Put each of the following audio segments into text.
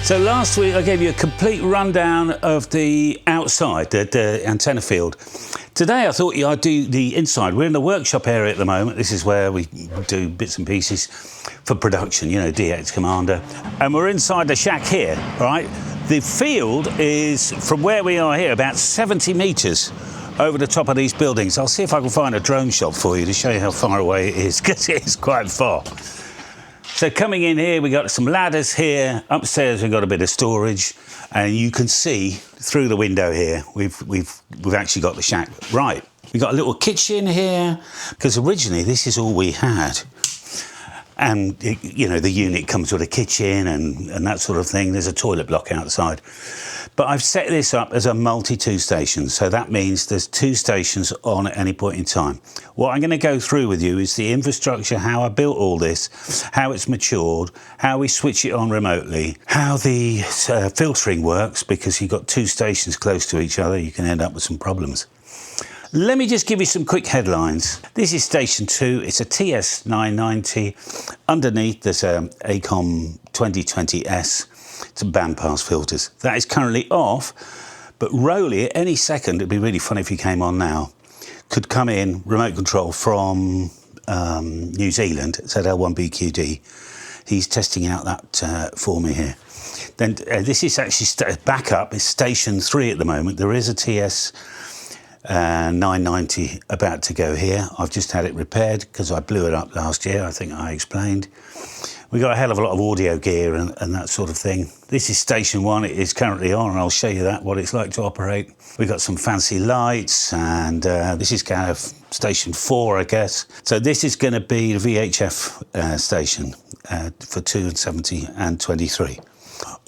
So last week I gave you a complete rundown of the outside, the antenna field. Today I thought I'd do the inside. We're in the workshop area at the moment. This is where we do bits and pieces for production, you know, DX Commander. And we're inside the shack here, right? The field is, from where we are here, about 70 metres over the top of these buildings. I'll see if I can find a drone shot for you to show you how far away it is, because it is quite far. So coming in here, we got some ladders here. Upstairs, we've got a bit of storage, and you can see through the window here, we've actually got the shack. Right, we got a little kitchen here, because originally this is all we had. And, you know, the unit comes with a kitchen and that sort of thing. There's a toilet block outside. But I've set this up as a multi-2 station. So that means there's 2 stations on at any point in time. What I'm going to go through with you is the infrastructure, how I built all this, how it's matured, how we switch it on remotely, how the filtering works, because you've got 2 stations close to each other, you can end up with some problems. Let me just give you some quick headlines. This is station 2, it's a TS990. Underneath there's a ACOM 2020S, some bandpass filters. That is currently off, but Rowley at any second, it'd be really fun if he came on now, could come in, remote control from New Zealand, ZL1BQD. He's testing out that for me here. Then this is actually backup, it's station 3 at the moment. There is a TS 990 about to go here. I've just had it repaired because I blew it up last year, I think I explained. We got a hell of a lot of audio gear and that sort of thing. This is station 1, it is currently on, and I'll show you that, what it's like to operate. We've got some fancy lights, and this is kind of station 4, I guess. So this is going to be the VHF station for 270 and 23.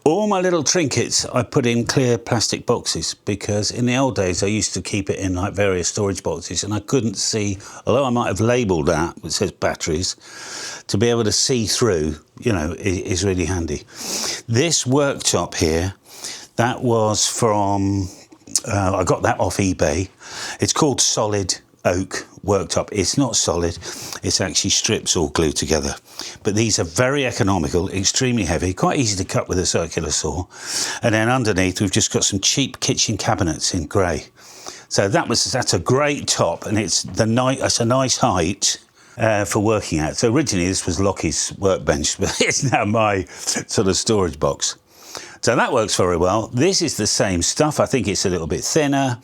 All my little trinkets I put in clear plastic boxes, because in the old days I used to keep it in like various storage boxes, and I couldn't see, although I might have labelled that, it says batteries, to be able to see through, you know, is really handy. This worktop here, that was from, I got that off eBay. It's called Solid Oak worktop. It's not solid, it's actually strips all glued together. But these are very economical, extremely heavy, quite easy to cut with a circular saw. And then underneath we've just got some cheap kitchen cabinets in grey. So that's a great top, and it's a nice height for working at. So originally this was Lockie's workbench, but it's now my sort of storage box. So that works very well. This is the same stuff. I think it's a little bit thinner,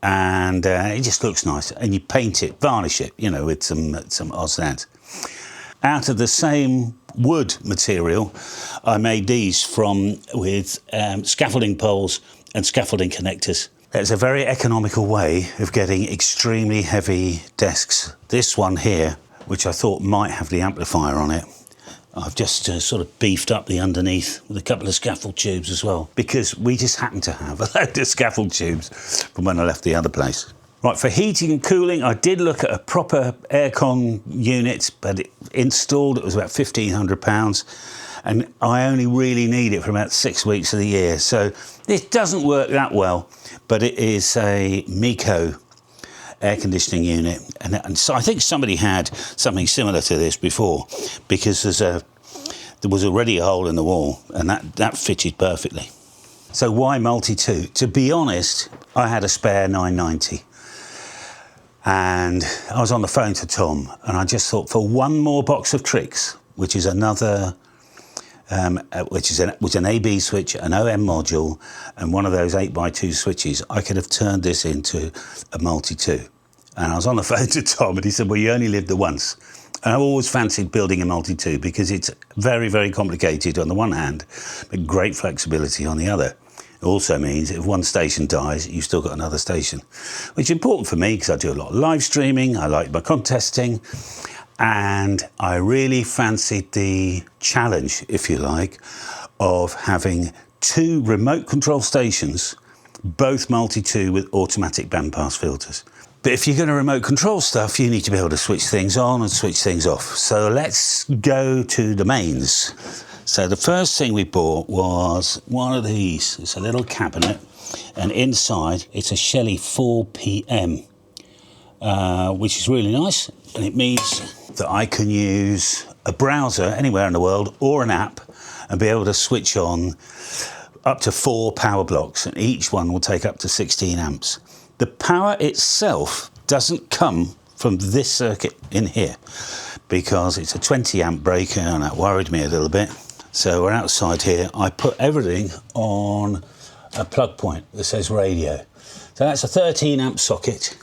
and it just looks nice. And you paint it, varnish it, you know, with some Osland. Out of the same wood material, I made these with scaffolding poles and scaffolding connectors. It's a very economical way of getting extremely heavy desks. This one here, which I thought might have the amplifier on it, I've just sort of beefed up the underneath with a couple of scaffold tubes as well, because we just happen to have a load of scaffold tubes from when I left the other place. Right, for heating and cooling, I did look at a proper aircon unit, but installed it was about £1,500, and I only really need it for about 6 weeks of the year. So this doesn't work that well, but it is a Miko air conditioning unit, and so I think somebody had something similar to this before, because there was already a hole in the wall, and that fitted perfectly. So why multi-2? To be honest, I had a spare 990, and I was on the phone to Tom, and I just thought, for one more box of tricks, which is another, which was an AB switch, an OM module, and one of those 8x2 switches, I could have turned this into a multi-2. And I was on the phone to Tom, and he said, well, you only lived it once. And I've always fancied building a multi-2, because it's very, very complicated on the one hand, but great flexibility on the other. It also means if one station dies, you've still got another station, which is important for me because I do a lot of live streaming, I like my contesting, and I really fancied the challenge, if you like, of having 2 remote control stations, both multi-2 with automatic bandpass filters. But if you're going to remote control stuff, you need to be able to switch things on and switch things off. So let's go to the mains. So the first thing we bought was one of these. It's a little cabinet, and inside it's a Shelly 4PM, which is really nice. And it means that I can use a browser anywhere in the world or an app and be able to switch on up to 4 power blocks, and each one will take up to 16 amps. The power itself doesn't come from this circuit in here because it's a 20 amp breaker, and that worried me a little bit. So we're outside here. I put everything on a plug point that says radio. So that's a 13 amp socket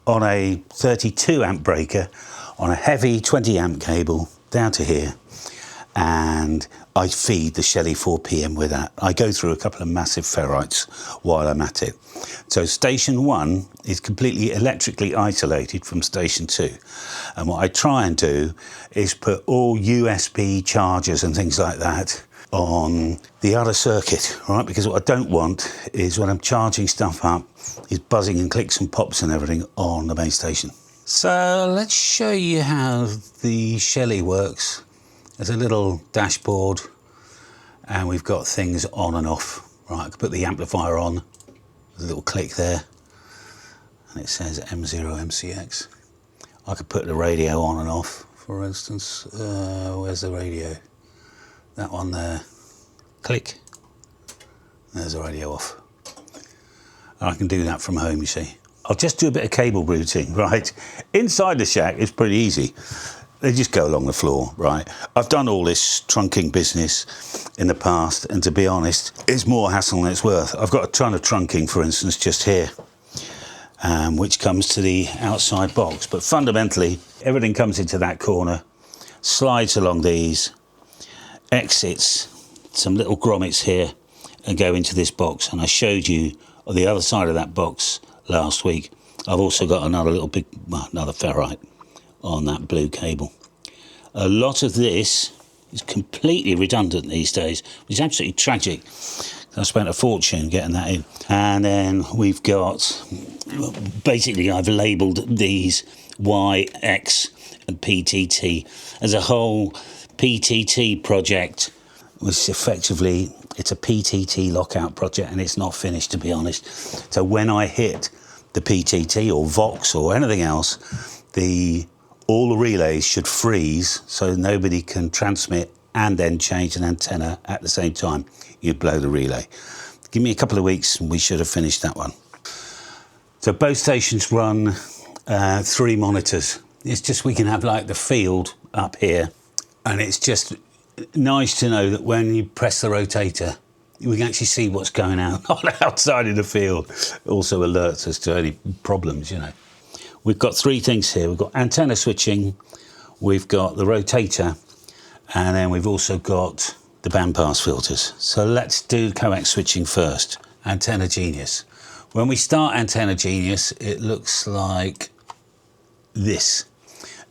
on a 32 amp breaker on a heavy 20 amp cable down to here, and I feed the Shelly 4PM with that. I go through a couple of massive ferrites while I'm at it. So station 1 is completely electrically isolated from station 2. And what I try and do is put all USB chargers and things like that on the other circuit, right? Because what I don't want is when I'm charging stuff up, is buzzing and clicks and pops and everything on the main station. So let's show you how the Shelly works. There's a little dashboard, and we've got things on and off. Right, I can put the amplifier on, there's a little click there, and it says M0MCX. I could put the radio on and off, for instance. Where's the radio? That one there. Click. There's the radio off. And I can do that from home, you see. I'll just do a bit of cable routing, right? Inside the shack, it's pretty easy. They just go along the floor, right? I've done all this trunking business in the past, and to be honest, it's more hassle than it's worth. I've got a ton of trunking, for instance, just here, which comes to the outside box. But fundamentally, everything comes into that corner, slides along these, exits some little grommets here, and go into this box. And I showed you on the other side of that box last week. I've also got another little big, well, another ferrite on that blue cable. A lot of this is completely redundant these days, which is absolutely tragic. I spent a fortune getting that in. And then we've got, basically I've labelled these Y, X and PTT as a whole PTT project, which effectively, it's a PTT lockout project, and it's not finished, to be honest. So when I hit the PTT or Vox or anything else, all the relays should freeze so nobody can transmit and then change an antenna at the same time. You blow the relay. Give me a couple of weeks and we should have finished that one. So both stations run 3 monitors. It's just we can have like the field up here, and it's just nice to know that when you press the rotator, we can actually see what's going on outside in the field. Also alerts us to any problems, you know. We've got 3 things here. We've got antenna switching, we've got the rotator, and then we've also got the bandpass filters. So let's do coax switching first. Antenna Genius. When we start Antenna Genius, it looks like this.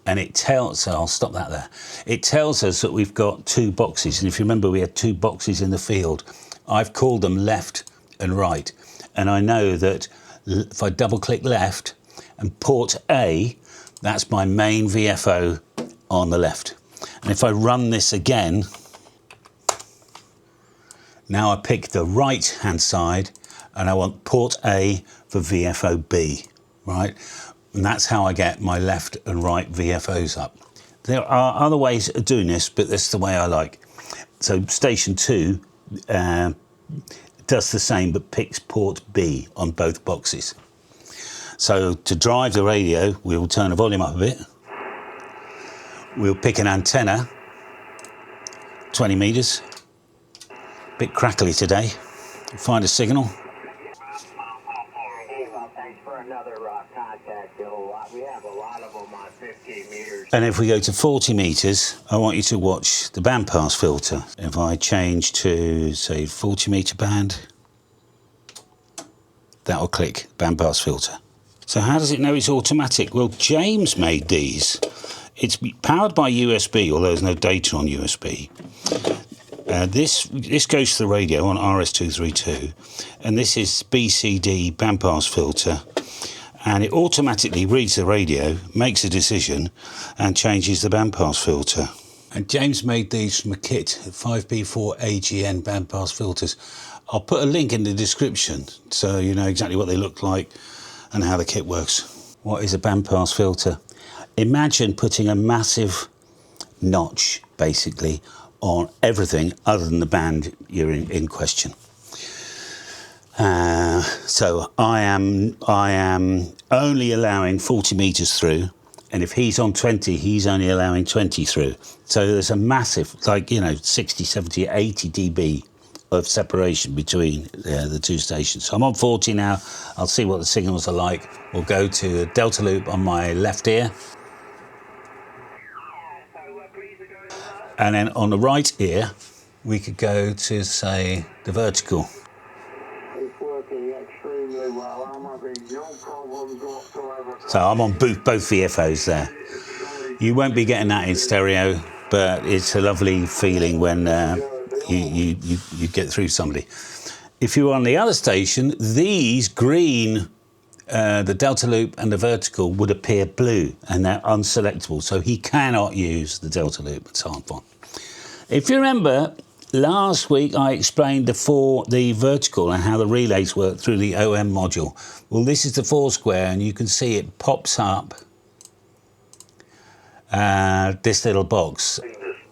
And it tells, I'll stop that there. It tells us that we've got 2 boxes. And if you remember, we had 2 boxes in the field. I've called them left and right. And I know that if I double click left, and port A, that's my main VFO on the left. And if I run this again, now I pick the right hand side, and I want port A for VFO B, right? And that's how I get my left and right VFOs up. There are other ways of doing this, but that's the way I like. So station 2 does the same, but picks port B on both boxes. So to drive the radio, we'll turn the volume up a bit. We'll pick an antenna, 20 meters. Bit crackly today. Find a signal. Thanks for another contact, Bill. We have a lot of them on 15 meters. And if we go to 40 meters, I want you to watch the bandpass filter. If I change to, say, 40 meter band, that will click bandpass filter. So how does it know it's automatic? Well, James made these. It's powered by USB, although there's no data on USB. This goes to the radio on RS232, and this is BCD bandpass filter, and it automatically reads the radio, makes a decision, and changes the bandpass filter. And James made these from a kit, 5B4 AGN bandpass filters. I'll put a link in the description so you know exactly what they look like and how the kit works. What is a bandpass filter? Imagine putting a massive notch, basically, on everything other than the band you're in question. So I am only allowing 40 meters through, and if he's on 20, he's only allowing 20 through. So there's a massive, like, you know, 60, 70, 80 dB of separation between the two stations. So I'm on 40 now. I'll see what the signals are like. We'll go to delta loop on my left ear. And then on the right ear, we could go to, say, the vertical. It's working extremely well. I'm having no problems whatsoever. So I'm on both VFOs there. You won't be getting that in stereo, but it's a lovely feeling when you get through somebody. If you're on the other station, these green, the delta loop and the vertical would appear blue, and they're unselectable, so he cannot use the delta loop and so on. If you remember, last week I explained the vertical and how the relays work through the OM module. Well, this is the 4-square, and you can see it pops up this little box.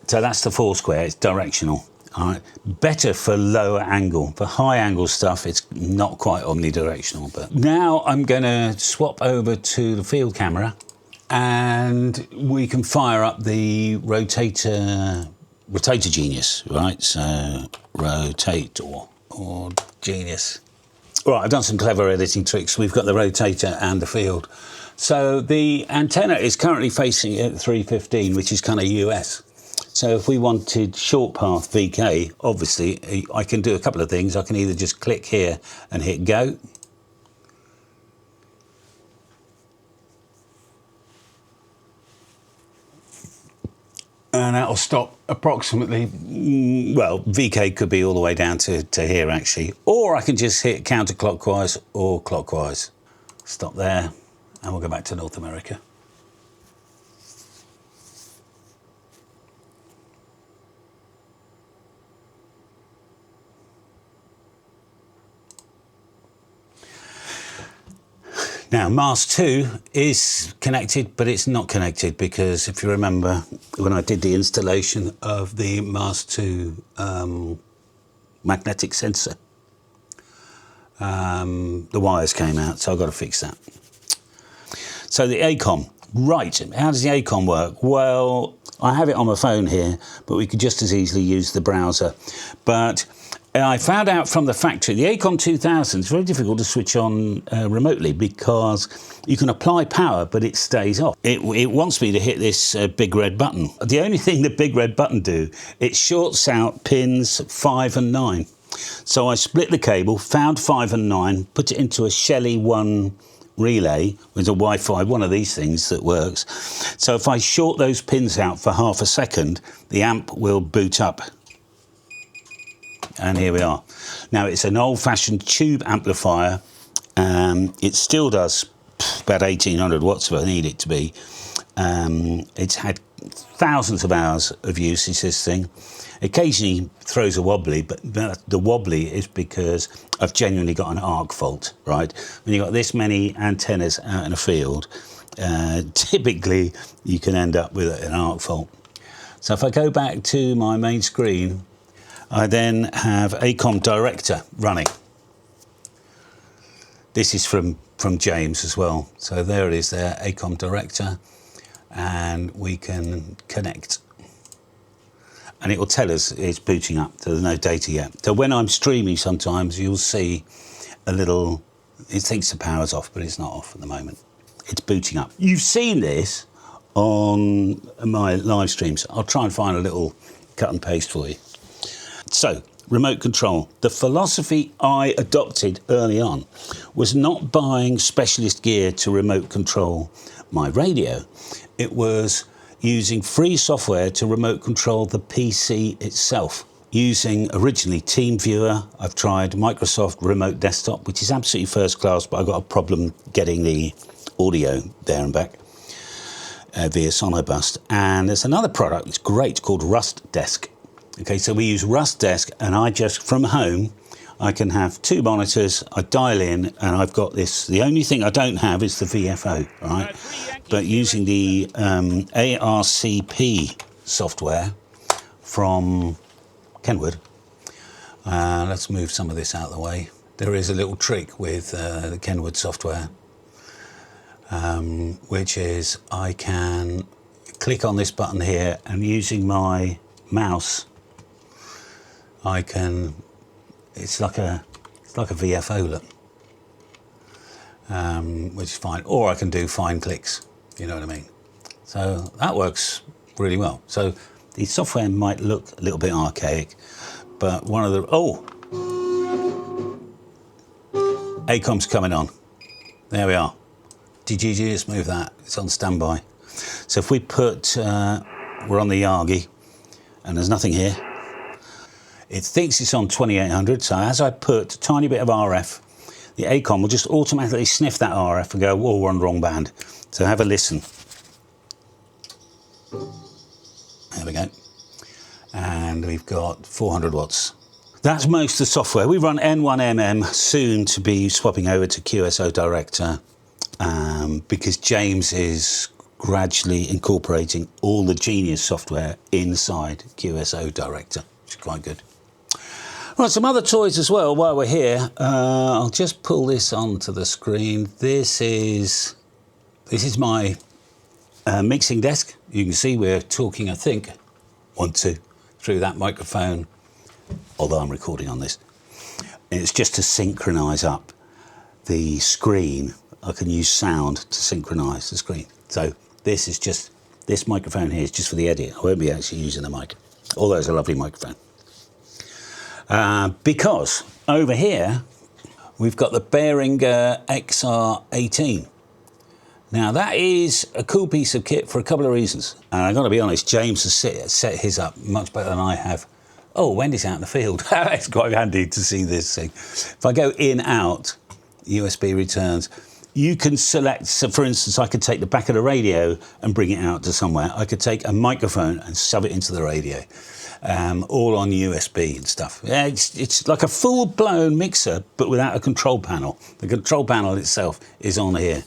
So that's the 4-square, it's directional. All right. Better for lower angle. For high angle stuff, it's not quite omnidirectional. But now I'm going to swap over to the field camera, and we can fire up the Rotator Genius, right? So Rotator or Genius. All right, I've done some clever editing tricks. We've got the rotator and the field. So the antenna is currently facing at 315, which is kind of US. So if we wanted short path VK, obviously I can do a couple of things. I can either just click here and hit go. And that'll stop approximately, well, VK could be all the way down to here actually. Or I can just hit counterclockwise or clockwise. Stop there, and we'll go back to North America. Now, mast 2 is connected, but it's not connected because if you remember when I did the installation of the mast 2 magnetic sensor, the wires came out, so I've got to fix that. So the ACOM, right, how does the ACOM work? Well, I have it on my phone here, but we could just as easily use the browser. But I found out from the factory, the ACOM 2000 is very difficult to switch on remotely because you can apply power, but it stays off. It wants me to hit this big red button. The only thing the big red button do, it shorts out pins 5 and 9. So I split the cable, found 5 and 9, put it into a Shelly 1 relay with a Wi-Fi, one of these things that works. So if I short those pins out for half a second, the amp will boot up. And here we are. Now it's an old-fashioned tube amplifier. It still does about 1800 watts if I need it to be. It's had thousands of hours of usage, this thing. Occasionally throws a wobbly, but the wobbly is because I've genuinely got an arc fault, right? When you've got this many antennas out in a field, typically you can end up with an arc fault. So if I go back to my main screen, I then have ACOM Director running. This is from James as well. So there it is there, ACOM Director, and we can connect. And it will tell us it's booting up, so there's no data yet. So when I'm streaming sometimes, you'll see a little, it thinks the power's off, but it's not off at the moment. It's booting up. You've seen this on my live streams. I'll try and find a little cut and paste for you. So, remote control. The philosophy I adopted early on was not buying specialist gear to remote control my radio. It was using free software to remote control the PC itself. Using originally TeamViewer, I've tried Microsoft Remote Desktop, which is absolutely first class, but I've got a problem getting the audio there and back via Sonobust. And there's another product, it's great, called RUSTDESK. Okay, so we use RUSTDESK, and I just, from home, I can have 2 monitors, I dial in, and I've got this. The only thing I don't have is the VFO, right? But using the ARCP software from Kenwood. Let's move some of this out of the way. There is a little trick with the Kenwood software, which is I can click on this button here, and using my mouse, I can, it's like a VFO look, which is fine. Or I can do fine clicks, you know what I mean? So that works really well. So the software might look a little bit archaic, but one of the, ACOM's coming on. There we are. Did you just move that? It's on standby. So if we put, we're on the Yagi, and there's nothing here. It thinks it's on 2800, so as I put a tiny bit of RF, the ACOM will just automatically sniff that RF and go, whoa, we're on the wrong band. So have a listen. There we go. And we've got 400 watts. That's most of the software. We run N1MM, soon to be swapping over to QSO Director, because James is gradually incorporating all the Genius software inside QSO Director, which is quite good. Right, some other toys as well while we're here. I'll just pull this onto the screen. This is my mixing desk. You can see we're talking, I think, 1, 2, through that microphone, although I'm recording on this. And it's just to synchronise up the screen. I can use sound to synchronise the screen. So this is just, this microphone here is just for the edit. I won't be actually using the mic, although it's a lovely microphone. Because over here, we've got the Behringer XR18. Now that is a cool piece of kit for a couple of reasons. And I've got to be honest, James has set his up much better than I have. Oh, Wendy's out in the field. It's quite handy to see this thing. If I go in, out, USB returns, you can select, so for instance, I could take the back of the radio and bring it out to somewhere. I could take a microphone and shove it into the radio. All on USB and stuff. Yeah, it's like a full-blown mixer, but without a control panel. The control panel itself is on here.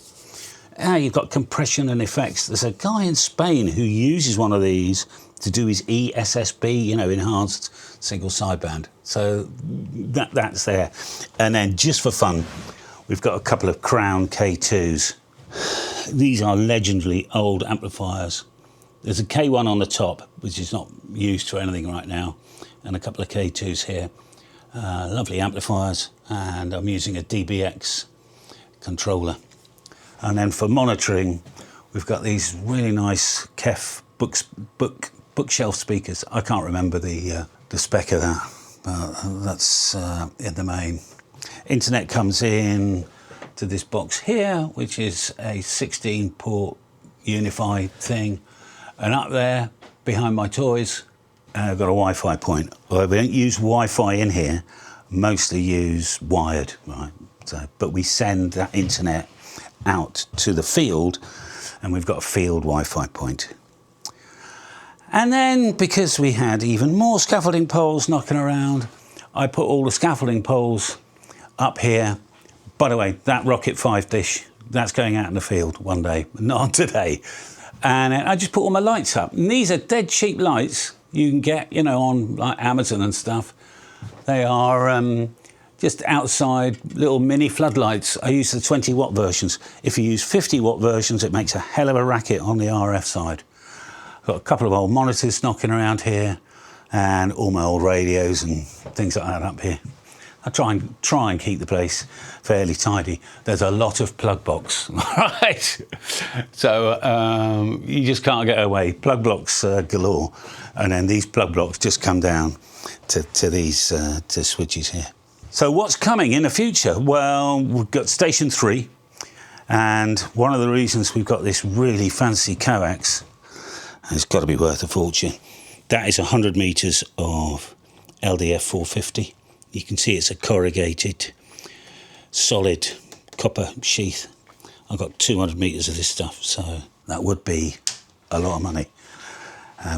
You've got compression and effects. There's a guy in Spain who uses one of these to do his ESSB, you know, enhanced single sideband. So that's there. And then just for fun, we've got a couple of Crown K2s. These are legendary old amplifiers. There's a K1 on the top, which is not used for anything right now, and a couple of K2s here. Lovely amplifiers, and I'm using a DBX controller. And then for monitoring, we've got these really nice Kef bookshelf speakers. I can't remember the spec of that, but that's in the main. Internet comes in to this box here, which is a 16-port unified thing. And up there, behind my toys, I've got a Wi-Fi point. Although we don't use Wi-Fi in here, mostly use wired, right? So, but we send that internet out to the field, and we've got a field Wi-Fi point. And then, because we had even more scaffolding poles knocking around, I put all the scaffolding poles up here. By the way, that Rocket 5 dish, that's going out in the field one day, not today. And I just put all my lights up. And these are dead cheap lights you can get, you know, on like Amazon and stuff. They are just outside little mini floodlights. I use the 20 watt versions. If you use 50 watt versions, it makes a hell of a racket on the RF side. I've got a couple of old monitors knocking around here, and all my old radios and things like that up here. I try and keep the place fairly tidy. There's a lot of plug box, right? So you just can't get away. Plug blocks galore, and then these plug blocks just come down to these to switches here. So what's coming in the future? Well, we've got Station 3, and one of the reasons we've got this really fancy Coax, and it's got to be worth a fortune. That is 100 meters of LDF 450. You can see it's a corrugated, solid copper sheath. I've got 200 meters of this stuff, so that would be a lot of money.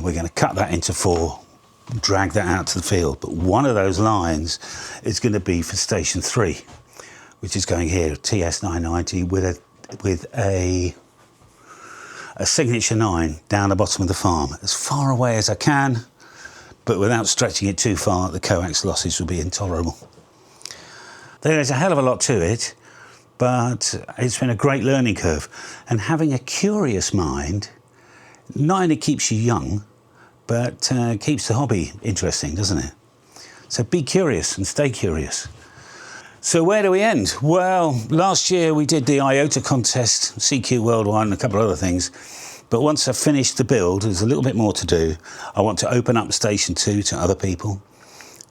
We're going to cut that into 4, drag that out to the field. But one of those lines is going to be for Station 3, which is going here, TS990, with a Signature 9 down the bottom of the farm, as far away as I can, but without stretching it too far, the coax losses would be intolerable. There's a hell of a lot to it, but it's been a great learning curve. And having a curious mind not only keeps you young, but keeps the hobby interesting, doesn't it? So be curious and stay curious. So where do we end? Well, last year we did the IOTA contest, CQ Worldwide and a couple of other things. But once I've finished the build, there's a little bit more to do. I want to open up Station 2 to other people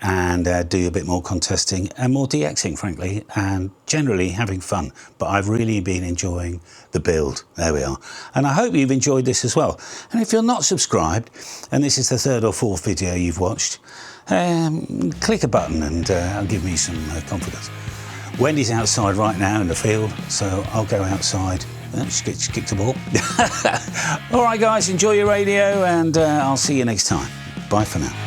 and do a bit more contesting and more DXing, frankly, and generally having fun. But I've really been enjoying the build. There we are. And I hope you've enjoyed this as well. And if you're not subscribed, and this is the third or fourth video you've watched, click a button and give me some confidence. Wendy's outside right now in the field, so I'll go outside. She kicked the ball. All right, guys, enjoy your radio, and I'll see you next time. Bye for now.